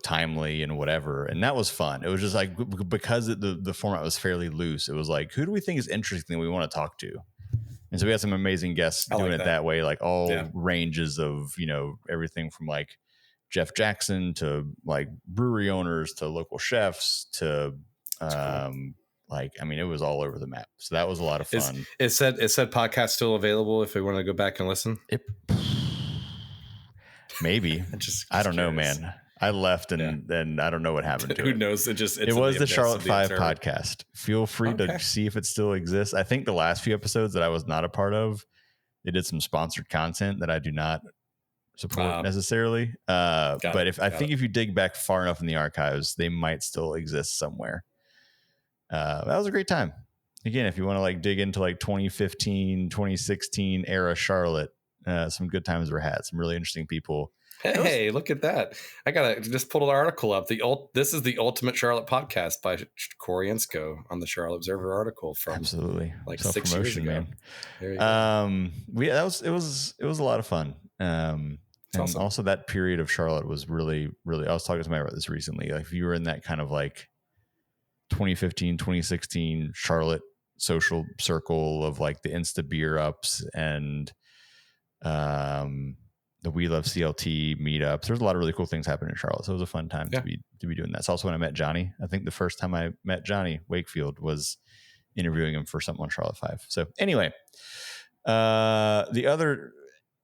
timely and whatever. And that was fun. It was just like, because the format was fairly loose, it was like, who do we think is interesting that we want to talk to? And so we had some amazing guests doing it that way, like all ranges of, everything from like Jeff Jackson to like brewery owners to local chefs to it was all over the map. So that was a lot of fun. Is said podcast still available if we want to go back and listen? Maybe. I don't know, man. I left and then I don't know what happened to it. Who knows? It was the Charlotte 5 podcast. Feel free to see if it still exists. I think the last few episodes that I was not a part of, they did some sponsored content that I do not support necessarily. I think if you dig back far enough in the archives, they might still exist somewhere. That was a great time. Again, if you want to like dig into like 2015, 2016 era Charlotte, some good times were had. Some really interesting people. Hey, look at that. I gotta just pull an article up. This is the Ultimate Charlotte podcast by Corey Ensko on the Charlotte Observer article from absolutely like 6 years ago. Man. There you go. It was a lot of fun. And awesome. Also that period of Charlotte was really, really, I was talking to somebody about this recently. Like if you were in that kind of like 2015, 2016 Charlotte social circle of like the Insta beer ups and the We Love CLT meetups. There's a lot of really cool things happening in Charlotte. So it was a fun time to be doing that. It's also when I met Johnny. I think the first time I met Johnny Wakefield was interviewing him for something on Charlotte 5. So anyway, the other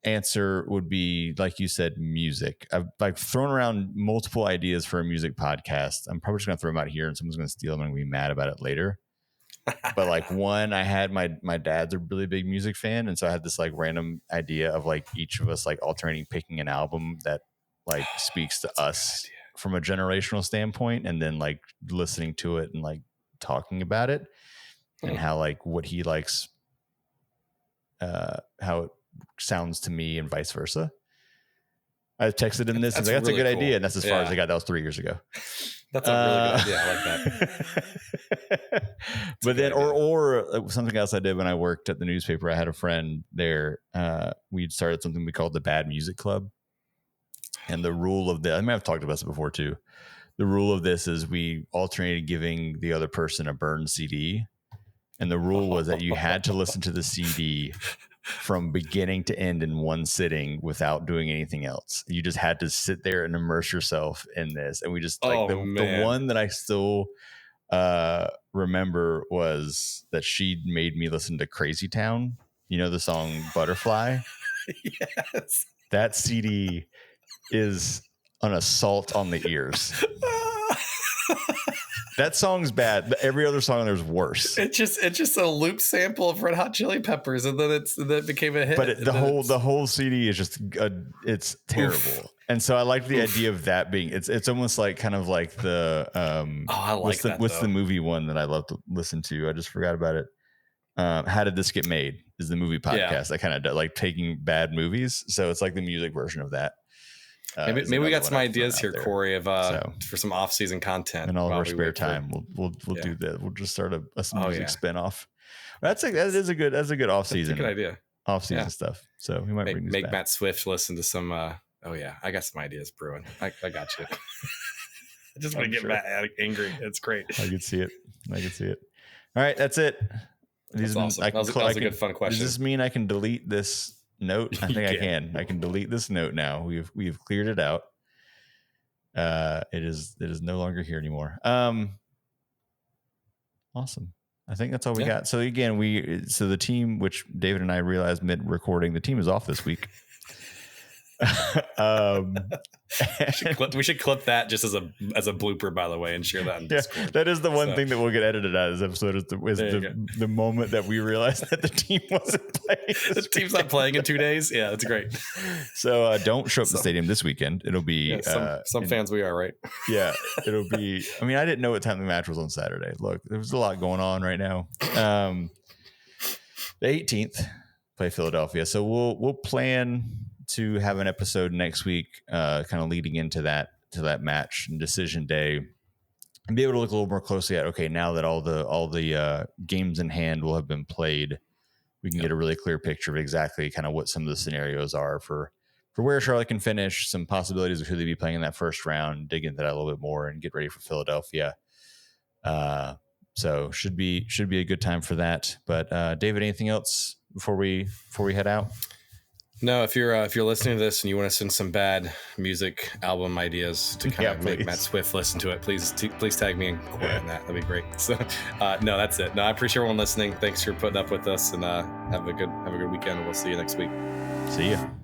answer would be, like you said, music. I've like thrown around multiple ideas for a music podcast. I'm probably just gonna throw them out here and someone's gonna steal them and I'm gonna be mad about it later. But like one, I had my dad's a really big music fan, and so I had this like random idea of like each of us like alternating picking an album that like speaks to us from a generational standpoint, and then like listening to it and like talking about it and how like what he likes, how it sounds to me and vice versa. I texted him this and that's really a good idea, and that's as far as I got. That was 3 years ago. That's a really good idea. I like that. But then, or something else I did when I worked at the newspaper, I had a friend there. We'd started something we called the Bad Music Club. And the rule of this, I may have talked about this before too. The rule of this is we alternated giving the other person a burned CD. And the rule was that you had to listen to the CD from beginning to end in one sitting without doing anything else. You just had to sit there and immerse yourself in this. And we just like the one that I still remember was that she made me listen to Crazy Town. You know the song Butterfly? Yes. That CD is an assault on the ears. That song's bad. Every other song there's worse. It's just a loop sample of Red Hot Chili Peppers, and then it became a hit. But the whole CD is just it's terrible. Oof. And so I like the idea of that being it's almost like kind of like the I like what's the movie one that I love to listen to? I just forgot about it. How Did This Get Made is the movie podcast. I kind of like taking bad movies, so it's like the music version of that. Maybe we got some ideas here, Corey, of for some off-season content. In all of our spare time, we'll do that. We'll just start a music spinoff. That is a good off-season. That's a good idea. Off-season stuff. So we might make Matt Swift listen to some. I got some ideas brewing. I got you. I just want to get Matt angry. It's great. I can see it. All right, that's it. That's awesome. That was a good fun question. Does this mean I can delete this note? I think I can. I can delete this note now. We've cleared it out. It is no longer here anymore. Awesome. I think that's all we got. So again, the team, which David and I realized mid recording, the team is off this week. We should clip that just as a blooper, by the way, and share that in Discord. That is the one thing that will get edited out of this episode is the moment that we realized that the team wasn't playing. The team's not playing in 2 days. Yeah, that's great. So don't show up at the stadium this weekend. It'll be some fans we are, right? Yeah, it'll be. I mean, I didn't know what time the match was on Saturday. Look, there was a lot going on right now. The 18th play Philadelphia, so we'll plan to have an episode next week, kind of leading into that match and decision day, and be able to look a little more closely at, okay, now that all the games in hand will have been played, we can get a really clear picture of exactly kind of what some of the scenarios are for where Charlotte can finish, some possibilities of who they'd be playing in that first round, dig into that a little bit more, and get ready for Philadelphia. So should be a good time for that. But David, anything else before we head out? No, if you're listening to this and you want to send some bad music album ideas to kind of make Matt Swift listen to it, please tag me and Corey on that. That'd be great. So, no, that's it. No, I appreciate everyone listening. Thanks for putting up with us, and have a good weekend. We'll see you next week. See ya.